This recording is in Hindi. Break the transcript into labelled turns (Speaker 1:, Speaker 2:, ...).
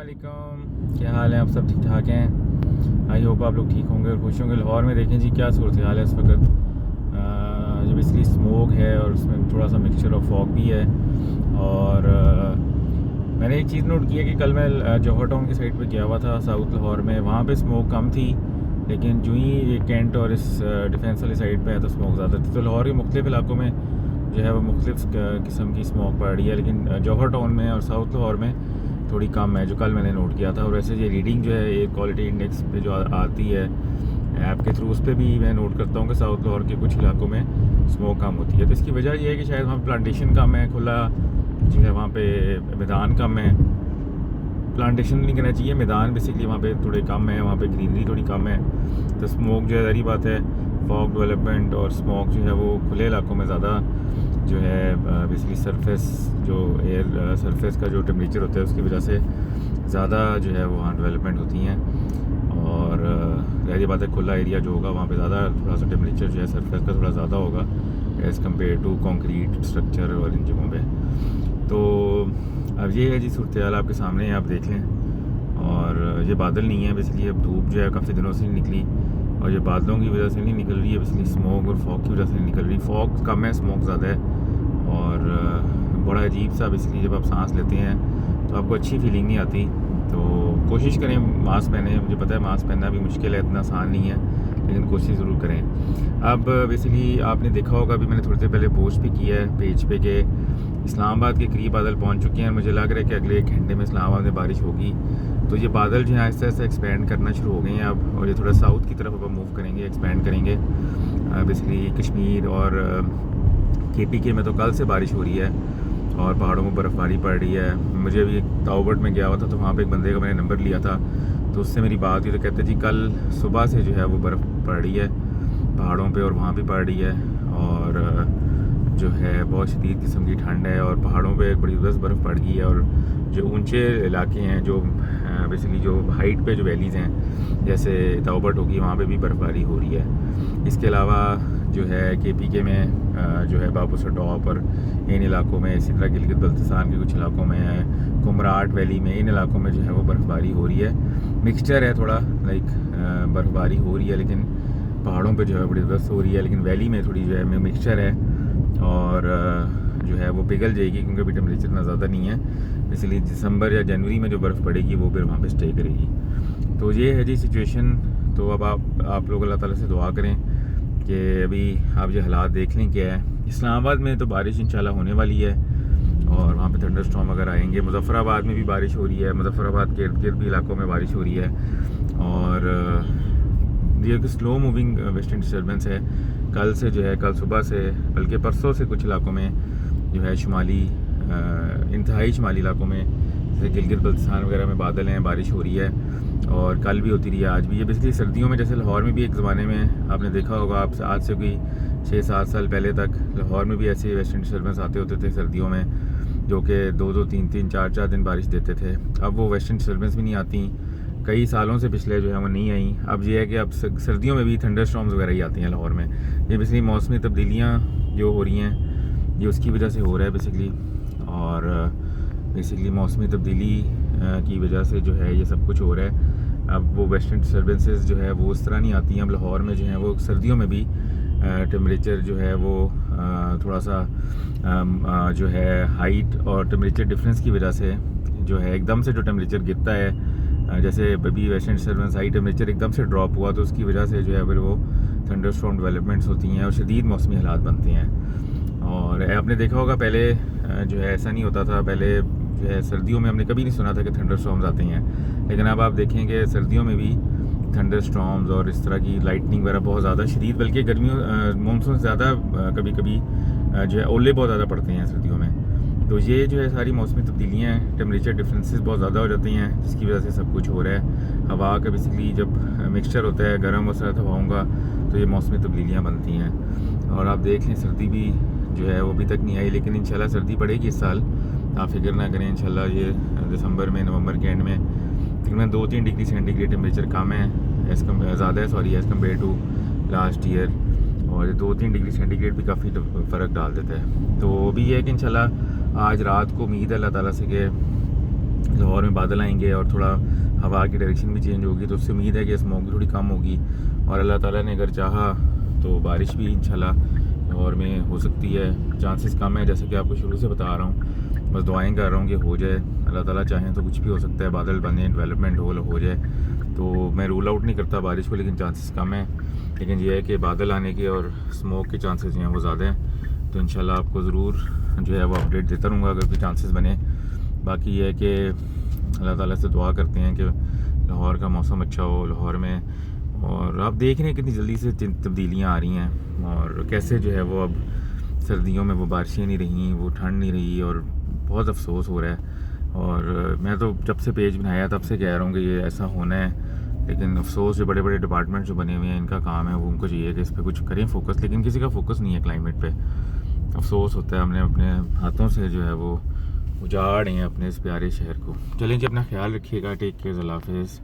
Speaker 1: वालेकुम, क्या हाल है? आप सब ठीक ठाक हैं? आई होप आप लोग ठीक होंगे और खुश होंगे। लाहौर में देखें जी क्या सूरत हाल है इस वक्त। जो बेसिकली स्मोक है और उसमें थोड़ा सा मिक्सचर ऑफ फॉग भी है। और मैंने एक चीज़ नोट की है कि कल मैं जौहर टाउन की साइड पे गया हुआ था साउथ लाहौर में, वहाँ पे स्मोक कम थी, लेकिन जो ही ये कैंट और इस डिफेंस वाली साइड पे है तो स्मोक ज़्यादा थी। तो लाहौर के मुख्तलिफ़ इलाकों में जो है वो मुख्तलिफ़ किस्म की स्मोक पड़ रही है, लेकिन जौहर टाउन में और साउथ लाहौर में थोड़ी कम है, जो कल मैंने नोट किया था। और वैसे ये रीडिंग जो है एयर क्वालिटी इंडेक्स पे जो आती है ऐप के थ्रू, उस पर भी मैं नोट करता हूँ कि साउथ लाहौर के कुछ इलाकों में स्मोक कम होती है। तो इसकी वजह यह है कि शायद वहाँ प्लांटेशन कम है, खुला जो है वहाँ पे मैदान कम है। प्लांटेशन नहीं कहना चाहिए, मैदान बेसिकली वहाँ पे थोड़े कम है, वहाँ पे ग्रीनरी थोड़ी कम है। तो स्मोक जो है सारी बात है, फॉग डेवलपमेंट और स्मोक जो है वो खुले इलाकों में ज़्यादा जो है बेसिकली सरफेस जो एयर सरफेस का जो टेम्परेचर होता है उसकी वजह से ज़्यादा जो है वो वहाँ डेवलपमेंट होती हैं। और रही बात है खुला एरिया जो होगा वहाँ पे ज़्यादा थोड़ा सा टेम्परेचर जो है सरफेस का थोड़ा ज़्यादा होगा as compared to concrete structure और इन जगहों पे। तो अब ये है जी सूरत हाल आपके सामने है, आप देख लें। और ये बादल नहीं है बेसिकली, अब धूप जो है काफ़ी दिनों से नहीं निकली, और ये बादलों की वजह से नहीं निकल रही है, बेसिकली स्मोक और फॉग की वजह से नहीं निकल रही। फॉग कम है, स्मोक ज़्यादा है। और बड़ा अजीब सा बेसिकली जब आप सांस लेते हैं तो आपको अच्छी फीलिंग नहीं आती। तो कोशिश करें मास्क पहने, मुझे पता है मास्क पहनना भी मुश्किल है, इतना आसान नहीं है, लेकिन कोशिश ज़रूर करें। अब बेसिकली आपने देखा होगा, अभी मैंने थोड़ी देर पहले पोस्ट भी किया है पेज पे कि इस्लामाबाद के करीब बादल पहुंच चुके हैं। मुझे लग रहा है कि अगले 1 घंटे में इस्लामाबाद में बारिश होगी। तो ये बादल जो है आहिस्ता आहिस्ता एक्सपेंड करना शुरू हो गए हैं अब, और ये थोड़ा साउथ की तरफ अब मूव करेंगे, एक्सपेंड करेंगे। बेसिकली कश्मीर और KPK में तो कल से बारिश हो रही है और पहाड़ों में बर्फ़बारी पड़ रही है। मुझे अभी ताओबट में गया हुआ था तो वहाँ पे एक बंदे का मैंने नंबर लिया था, तो उससे मेरी बात हुई तो कहते जी कल सुबह से जो है वो बर्फ़ पड़ रही है पहाड़ों पे और वहाँ भी पड़ रही है। और जो है बहुत शदीद किस्म की ठंड है और पहाड़ों पे बड़ी ज़बरदस्त बर्फ़ पड़ गई है। और जो ऊंचे इलाके हैं, जो बेसिकली जो हाइट पे जो वैलीज़ हैं जैसे ताओबट होगी, वहाँ पे भी बर्फ़बारी हो रही है। इसके अलावा जो है KPK में जो है बाबूसर टॉप और इन इलाकों में, इसी तरह गिलगित बल्तिस्तान के कुछ इलाकों में है, कुमराट वैली में, इन इलाकों में जो है वो बर्फ़बारी हो रही है। मिक्सचर है थोड़ा, लाइक बर्फ़बारी हो रही है लेकिन पहाड़ों पे जो है बड़ी ज़बरदस्त हो रही है, लेकिन वैली में थोड़ी जो है मिक्सचर है और जो है वो पिघल जाएगी क्योंकि अभी टेम्परेचर इतना ज़्यादा नहीं है, इसलिए दिसंबर या जनवरी में जो बर्फ़ पड़ेगी वो फिर वहाँ पे स्टे करेगी। तो ये है जी सिचुएशन। तो अब आप लोग अल्लाह ताला से दुआ करें कि अभी आप ये हालात देख लें क्या है। इस्लामाबाद में तो बारिश इंशाल्लाह होने वाली है और वहाँ पे थंडर स्टॉर्म वगैरह आएंगे। मुजफ्फराबाद में भी बारिश हो रही है, मुजफ्फराबाद के इर्द गिर्द भी इलाकों में बारिश हो रही है। और ये एक स्लो मूविंग वेस्टर्न डिस्टर्बेंस है कल से, जो है कल सुबह से, बल्कि परसों से कुछ इलाकों में जो है शुमाली इंतहाई शुमाली इलाकों में जैसे गिलगित बल्तिस्तान वगैरह में बादल हैं, बारिश हो रही है और कल भी होती रही है, आज भी। ये बेसिकली सर्दियों में, जैसे लाहौर में भी एक ज़माने में आपने देखा होगा, आप आज से कोई 6-7 साल पहले तक लाहौर में भी ऐसे वेस्टर्न डिस्टर्बेंस आते होते थे सर्दियों में, जो कि 2-2, 3-3, 4-4 दिन बारिश देते थे। अब वो वेस्टर्न डिस्टर्बेंस भी नहीं आती, कई सालों से पिछले जो है वो नहीं आई। अब ये है कि अब सर्दियों में भी थंडर स्टॉर्म्स वगैरह ही आती हैं लाहौर में। ये बेसिकली मौसमी तब्दीलियाँ जो हो रही हैं ये उसकी वजह से हो रहा है बेसिकली। और बेसिकली मौसमी तब्दीली की वजह से जो है ये सब कुछ हो रहा है। अब वो वेस्टर्न डिस्टर्बेंसेस जो है वो उस तरह नहीं आती हैं। अब लाहौर में जो है वो सर्दियों में भी टेम्परेचर जो है वो थोड़ा सा जो है हाइट और टेम्परेचर डिफरेंस की वजह से जो है एकदम से जो टेम्परेचर गिरता है, जैसे अभी वेस्टर्न डिस्टर्बेंस हाई टेम्परेचर एकदम से ड्रॉप हुआ तो उसकी वजह से जो है फिर वो थंडर स्टॉर्म डेवलपमेंट्स होती हैं और शदीद मौसमी हालात बनते हैं। और आपने देखा होगा पहले जो है ऐसा नहीं होता था, पहले जो है सर्दियों में हमने कभी नहीं सुना था कि थंडर स्टॉर्म्स आते हैं, लेकिन अब आप देखेंगे सर्दियों में भी थंडर स्टॉर्म्स और इस तरह की लाइटनिंग वगैरह बहुत ज़्यादा शदीद, बल्कि गर्मियों मानसून से ज़्यादा कभी कभी जो है ओले बहुत ज़्यादा पड़ते हैं सर्दियों में। तो ये जो है सारी मौसमी तब्दीलियाँ हैं, टेम्परेचर डिफरेंसेस बहुत ज़्यादा हो जाती हैं जिसकी वजह से सब कुछ हो रहा है। हवा का बेसिकली जब मिक्सचर होता है गर्म और सर्द हवाओं का तो ये मौसमी तब्दीलियाँ बनती हैं। और आप देख लें सर्दी भी जो है वो अभी तक नहीं आई, लेकिन इंशाल्लाह सर्दी पड़ेगी इस साल, आप फिक्र ना करें। इंशाल्लाह ये दिसंबर में, नवंबर के एंड में तकरीबन 2-3 डिग्री सेंटीग्रेड टेम्परेचर कम है, ज़्यादा है sorry, as compared to last year. और 2-3 डिग्री सेंटीग्रेड भी काफ़ी फ़र्क डाल देता है। तो अभी ये है कि इंशाल्लाह आज रात को उम्मीद है अल्लाह ताला से कि लाहौर में बादल आएंगे और थोड़ा हवा की डायरेक्शन भी चेंज होगी, तो उससे उम्मीद है कि स्मोक भी थोड़ी कम होगी। और अल्लाह ताला ने अगर चाहा तो बारिश भी इंशाल्लाह लाहौर में हो सकती है। चांसेस कम है, जैसे कि आपको शुरू से बता रहा हूँ, बस दुआएं कर रहा हूँ कि हो जाए। अल्लाह ताला चाहें तो कुछ भी हो सकता है, बादल बने, डेवलपमेंट हो जाए। तो मैं रूल आउट नहीं करता बारिश को, लेकिन चांसेस कम है। लेकिन ये है कि बादल आने के और स्मोक के चांसेस जो हैं वो ज़्यादा हैं। तो इंशाल्लाह आपको ज़रूर जो है वो अपडेट देता रहूँगा अगर कोई चांसेस बने। बाकी ये है कि अल्लाह ताला से दुआ करते हैं कि लाहौर का मौसम अच्छा हो लाहौर में। और आप देख रहे हैं कितनी जल्दी से तब्दीलियाँ आ रही हैं, और कैसे जो है वो अब सर्दियों में वो बारिशें नहीं रही, वो ठंड नहीं रही, और बहुत अफसोस हो रहा है। और मैं तो जब से पेज बनाया तब से कह रहा हूँ कि ये ऐसा होना है, लेकिन अफसोस जो बड़े बड़े डिपार्टमेंट जो बने हुए हैं इनका काम है, वो उनको चाहिए कि इस पर कुछ करें फोकस, लेकिन किसी का फोकस नहीं है क्लाइमेट पे। अफसोस होता है, हमने अपने हाथों से जो है वो उजाड़ हैं अपने इस प्यारे शहर को। चलें जी, अपना ख्याल रखिएगा, टेक केयर, अल्लाह हाफिज़।